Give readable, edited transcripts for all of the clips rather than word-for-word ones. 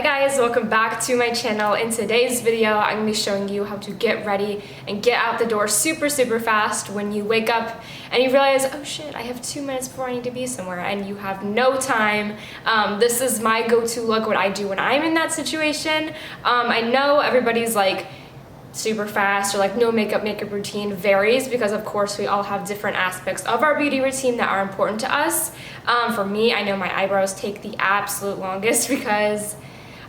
Hi guys, welcome back to my channel. In today's video, I'm going to be showing you how to get ready and get out the door super fast when you wake up and you realize, oh shit, I have 2 minutes before I need to be somewhere and you have no time. This is my go-to look, what I do when I'm in that situation. I know everybody's like super fast or like no makeup routine varies because of course we all have different aspects of our beauty routine that are important to us. For me, I know my eyebrows take the absolute longest because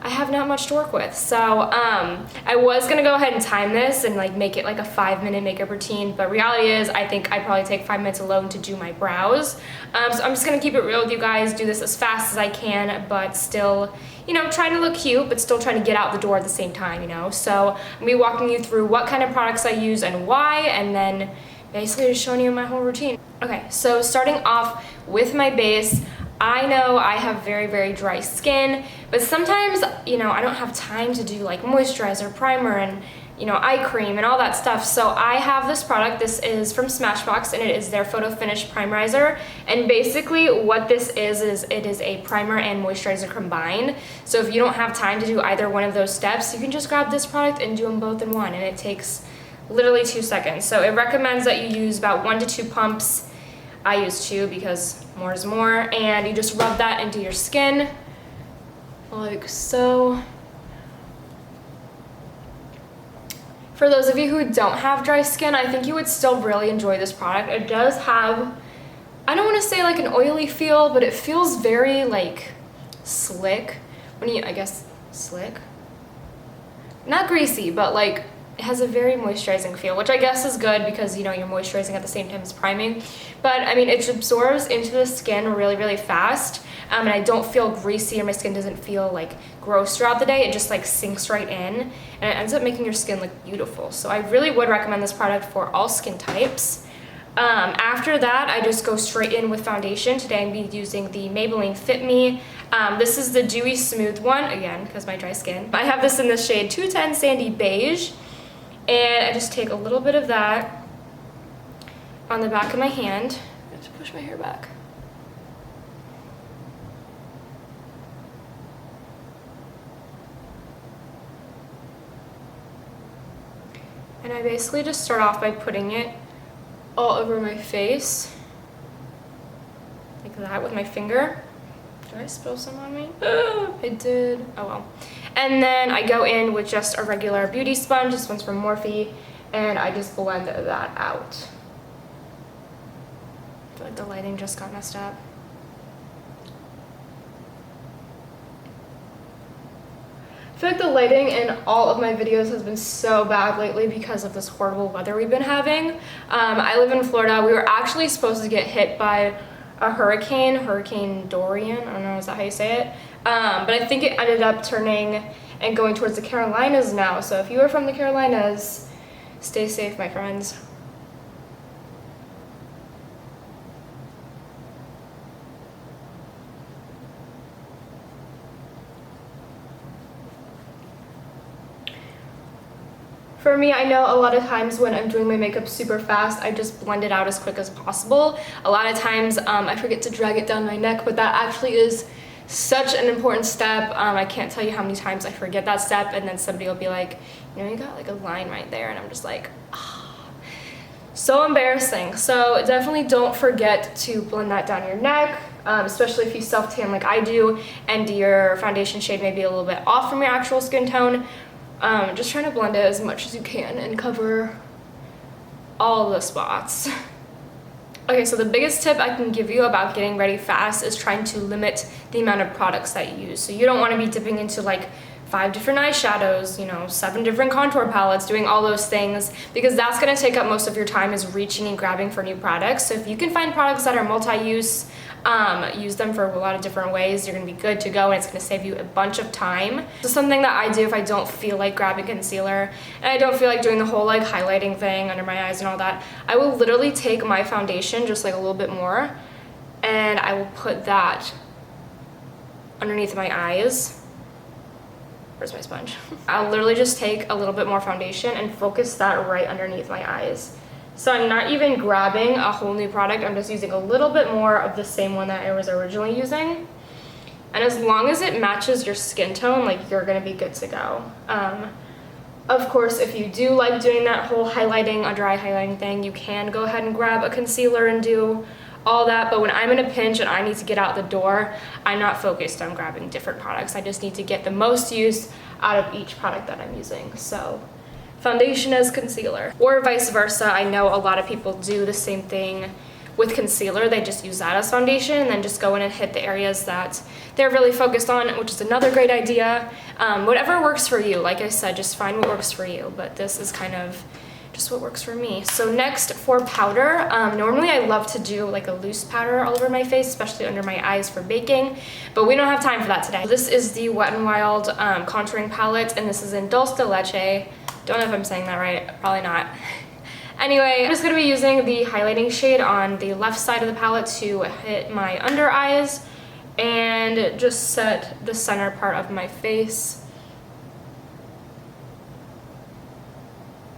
I have not much to work with. So I was gonna go ahead and time this and like make it like a 5-minute makeup routine, but reality is I think I probably take 5 minutes alone to do my brows. So I'm just gonna keep it real with you guys, do this as fast as I can, but still, you know, trying to look cute, but still trying to get out the door at the same time, you know? So I'm gonna be walking you through what kind of products I use and why, and then basically just showing you my whole routine. Okay, so starting off with my base, I know I have very dry skin, but sometimes, you know, I don't have time to do like moisturizer, primer, and, you know, eye cream and all that stuff. So I have this product. This is from Smashbox and it is their Photo Finish Primerizer. And basically what this is it is a primer and moisturizer combined. So if you don't have time to do either one of those steps, you can just grab this product and do them both in one, and it takes literally 2 seconds. So it recommends that you use about 1 to 2 pumps. I use 2 because more is more, and you just rub that into your skin like so. For those of you who don't have dry skin, I think you would still really enjoy this product. It does have, I don't want to say like an oily feel, but it feels very like slick when you, I guess slick, not greasy, but like it has a very moisturizing feel, which I guess is good because, you know, you're moisturizing at the same time as priming. But I mean, it absorbs into the skin really fast, and I don't feel greasy, or my skin doesn't feel like gross throughout the day. It just like sinks right in, and it ends up making your skin look beautiful. So I really would recommend this product for all skin types. After that, I just go straight in with foundation. Today I'm using the Maybelline Fit Me. This is the Dewy Smooth one, again, because my dry skin. I have this in the shade 210 Sandy Beige. And I just take a little bit of that on the back of my hand. I have to push my hair back. And I basically just start off by putting it all over my face. Like that with my finger. Did I spill some on me? I did. Oh well. And then I go in with just a regular beauty sponge. This one's from Morphe, and I just blend that out. I feel like the lighting just got messed up. I feel like the lighting in all of my videos has been so bad lately because of this horrible weather we've been having. I live in Florida. We were actually supposed to get hit by a Hurricane Dorian, I don't know, is that how you say it? But I think it ended up turning and going towards the Carolinas now. So if you are from the Carolinas, stay safe, my friends. For me, I know a lot of times when I'm doing my makeup super fast, I just blend it out as quick as possible. A lot of times I forget to drag it down my neck, but that actually is such an important step. I can't tell you how many times I forget that step, and then somebody will be like, you know, you got like a line right there, and I'm just like, ah. So embarrassing. So definitely don't forget to blend that down your neck, especially if you self-tan like I do, and your foundation shade may be a little bit off from your actual skin tone. Just trying to blend it as much as you can and cover all the spots. Okay, so the biggest tip I can give you about getting ready fast is trying to limit the amount of products that you use. So you don't want to be dipping into like 5 different eyeshadows, you know, 7 different contour palettes, doing all those things, because that's going to take up most of your time is reaching and grabbing for new products. So if you can find products that are multi-use, use them for a lot of different ways, you're going to be good to go, and it's going to save you a bunch of time. So something that I do if I don't feel like grabbing concealer and I don't feel like doing the whole like highlighting thing under my eyes and all that, I will literally take my foundation, just like a little bit more, and I will put that underneath my eyes. Where's my sponge? I'll literally just take a little bit more foundation and focus that right underneath my eyes. So I'm not even grabbing a whole new product, I'm just using a little bit more of the same one that I was originally using. And as long as it matches your skin tone, like, you're gonna be good to go. Of course, if you do like doing that whole highlighting, under eye highlighting thing, you can go ahead and grab a concealer and do all that. But when I'm in a pinch and I need to get out the door, I'm not focused on grabbing different products. I just need to get the most use out of each product that I'm using. So foundation as concealer, or vice versa. I know a lot of people do the same thing with concealer. They just use that as foundation and then just go in and hit the areas that they're really focused on, which is another great idea. Whatever works for you. Like I said, just find what works for you, but this is kind of just what works for me. So next, for powder, normally I love to do like a loose powder all over my face, especially under my eyes for baking, but we don't have time for that today. This is the Wet n Wild contouring palette, and this is in Dolce. Don't know if I'm saying that right, probably not. Anyway, I'm just going to be using the highlighting shade on the left side of the palette to hit my under eyes and just set the center part of my face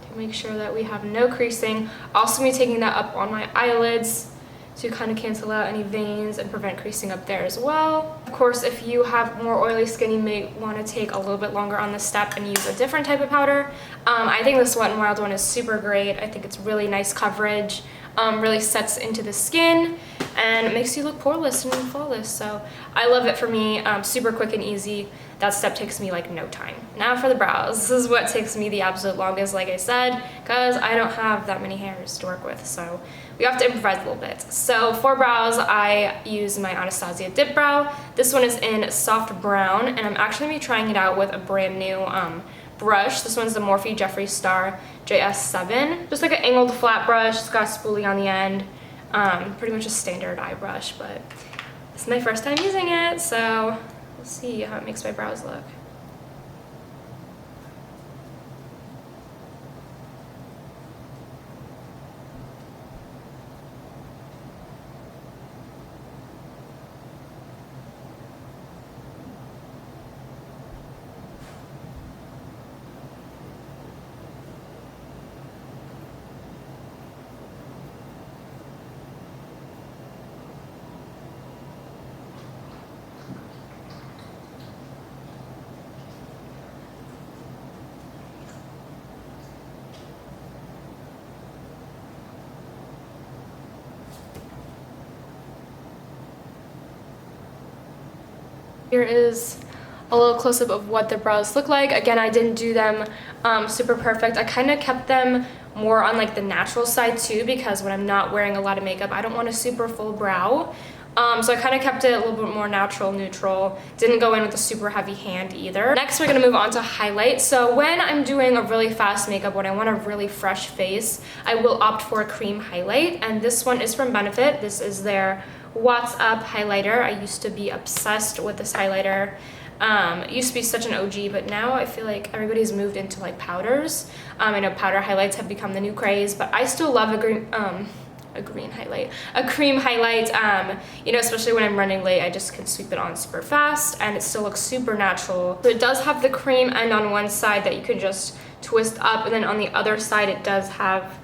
to make sure that we have no creasing. Also be taking that up on my eyelids to kind of cancel out any veins and prevent creasing up there as well. Of course, if you have more oily skin, you may want to take a little bit longer on this step and use a different type of powder. I think this Wet n Wild one is super great. I think it's really nice coverage, really sets into the skin, and it makes you look poreless and flawless. So I love it for me, super quick and easy. That step takes me like no time. Now for the brows. This is what takes me the absolute longest, like I said, because I don't have that many hairs to work with, so we have to improvise a little bit. So for brows, I use my Anastasia DipBrow. This one is in soft brown, and I'm actually going to be trying it out with a brand new brush. This one's the Morphe Jeffree Star JS7. Just like an angled flat brush. It's got a spoolie on the end. Pretty much a standard eye brush, but this is my first time using it, so we'll see how it makes my brows look. Here is a little close-up of what the brows look like. Again, I didn't do them super perfect. I kind of kept them more on like the natural side too, because when I'm not wearing a lot of makeup, I don't want a super full brow. So I kind of kept it a little bit more natural, neutral. Didn't go in with a super heavy hand either. Next, we're going to move on to highlight. So when I'm doing a really fast makeup, when I want a really fresh face, I will opt for a cream highlight. And this one is from Benefit. This is their What's Up highlighter. I used to be obsessed with this highlighter. It used to be such an OG, but now I feel like everybody's moved into like powders. I know powder highlights have become the new craze, but I still love a cream highlight. You know, especially when I'm running late, I just can sweep it on super fast and it still looks super natural. So it does have the cream end on one side that you can just twist up, and then on the other side it does have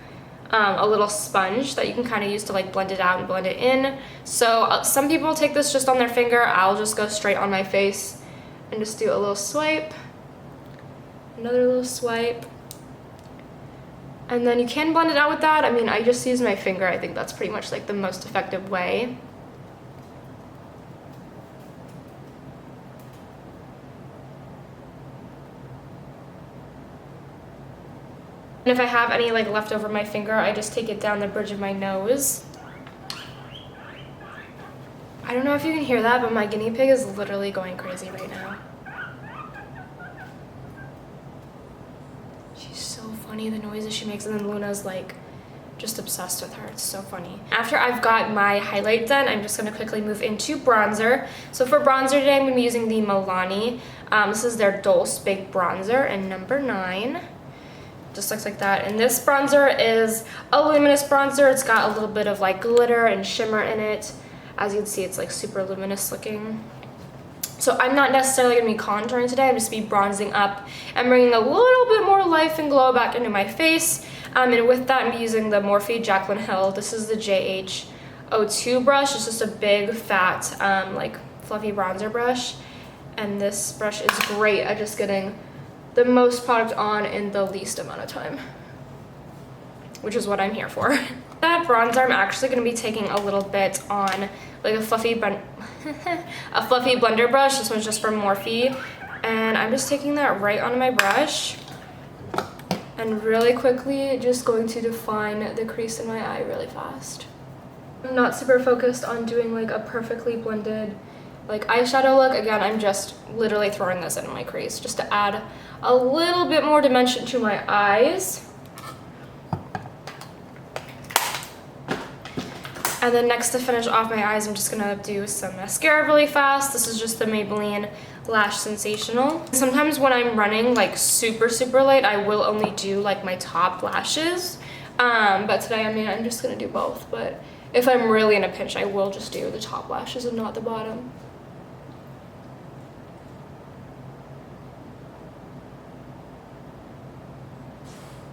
a little sponge that you can kind of use to like blend it out and blend it in. So some people take this just on their finger. I'll just go straight on my face and just do a little swipe, another little swipe, and then you can blend it out with that. I mean, I just use my finger. I think that's pretty much like the most effective way. And if I have any like left over my finger, I just take it down the bridge of my nose. I don't know if you can hear that, but my guinea pig is literally going crazy right now. She's so funny, the noises she makes, and then Luna's like just obsessed with her. It's so funny. After I've got my highlight done, I'm just going to quickly move into bronzer. So for bronzer today, I'm going to be using the Milani. This is their Dolce Big Bronzer in number 9. Just looks like that. And this bronzer is a luminous bronzer. It's got a little bit of like glitter and shimmer in it. As you can see, it's like super luminous looking. So I'm not necessarily going to be contouring today. I'm just going to be bronzing up and bringing a little bit more life and glow back into my face. And with that, I'm using the Morphe Jaclyn Hill. This is the JH02 brush. It's just a big, fat, like fluffy bronzer brush, and this brush is great at just getting the most product on in the least amount of time, which is what I'm here for. That bronzer, I'm actually going to be taking a little bit on like a fluffy blender brush. This one's just from Morphe, and I'm just taking that right onto my brush and really quickly just going to define the crease in my eye really fast. I'm not super focused on doing like a perfectly blended like eyeshadow look. Again, I'm just literally throwing this in my crease just to add a little bit more dimension to my eyes. And then next, to finish off my eyes, I'm just gonna do some mascara really fast. This is just the Maybelline Lash Sensational. Sometimes when I'm running like super late, I will only do like my top lashes. But today, I mean, I'm just gonna do both. But if I'm really in a pinch, I will just do the top lashes and not the bottom.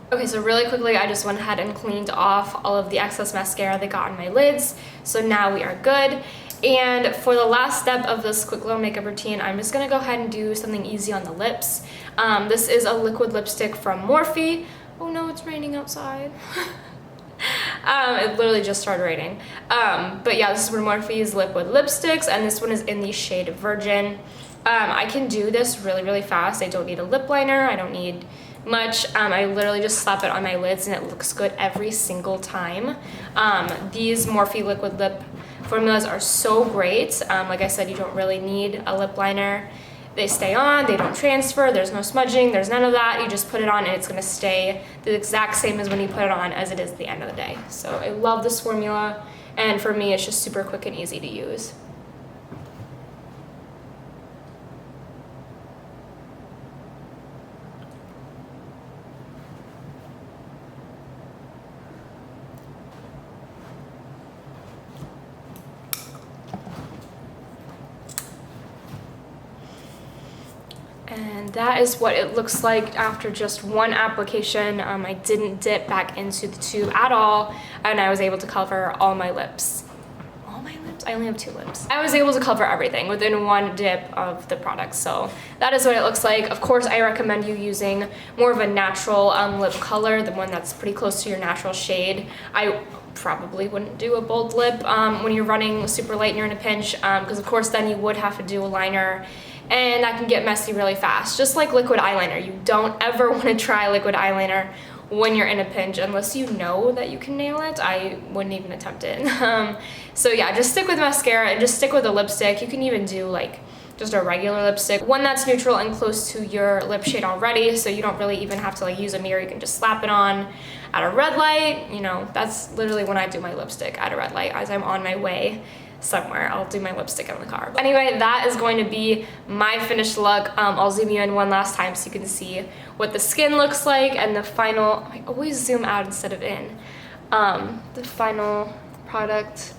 Okay, so really quickly, I just went ahead and cleaned off all of the excess mascara that got on my lids. So now we are good. And for the last step of this quick little makeup routine, I'm just gonna go ahead and do something easy on the lips. This is a liquid lipstick from Morphe. Oh no, it's raining outside. It literally just started raining. But yeah, this is one of Morphe's liquid lipsticks, and this one is in the shade Virgin. I can do this really fast. I don't need a lip liner. I don't need much. I literally just slap it on my lids and it looks good every single time. These Morphe liquid lip formulas are so great. Like I said, you don't really need a lip liner. They stay on, they don't transfer, there's no smudging, there's none of that. You just put it on and it's gonna stay the exact same as when you put it on as it is at the end of the day. So I love this formula, and for me it's just super quick and easy to use. And that is what it looks like after just one application. I didn't dip back into the tube at all, and I was able to cover all my lips. All my lips? I only have 2 lips. I was able to cover everything within one dip of the product, so that is what it looks like. Of course, I recommend you using more of a natural lip color, the one that's pretty close to your natural shade. I probably wouldn't do a bold lip when you're running super late and you're in a pinch, because of course then you would have to do a liner, and that can get messy really fast. Just like liquid eyeliner, you don't ever want to try liquid eyeliner when you're in a pinch unless you know that you can nail it. I wouldn't even attempt it. So yeah, just stick with mascara and just stick with a lipstick. You can even do like just a regular lipstick, one that's neutral and close to your lip shade already, so you don't really even have to like use a mirror. You can just slap it on at a red light. You know, that's literally when I do my lipstick, at a red light, as I'm on my way somewhere. I'll do my lipstick in the car. But anyway, that is going to be my finished look. I'll zoom you in one last time so you can see what the skin looks like, and the final, I always zoom out instead of in, the final product.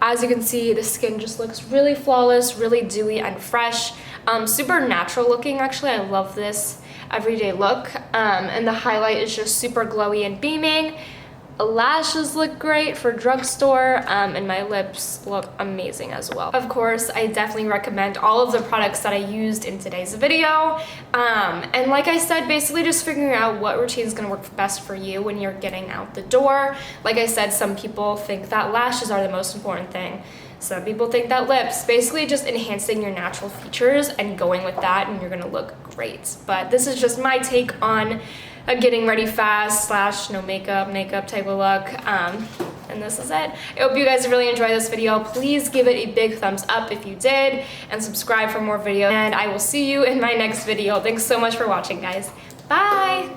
As you can see, the skin just looks really flawless, really dewy and fresh, super natural looking. Actually, I love this everyday look, and the highlight is just super glowy and beaming. Lashes look great for drugstore, and my lips look amazing as well. Of course, I definitely recommend all of the products that I used in today's video. And like I said, basically just figuring out what routine is going to work best for you when you're getting out the door. Like I said, some people think that lashes are the most important thing. Some people think that lips. Basically just enhancing your natural features and going with that, and you're going to look great. But this is just my take on a getting ready fast / no makeup type of look, and this is it. I hope you guys really enjoyed this video. Please give it a big thumbs up if you did, and subscribe for more videos, and I will see you in my next video. Thanks so much for watching, guys. Bye!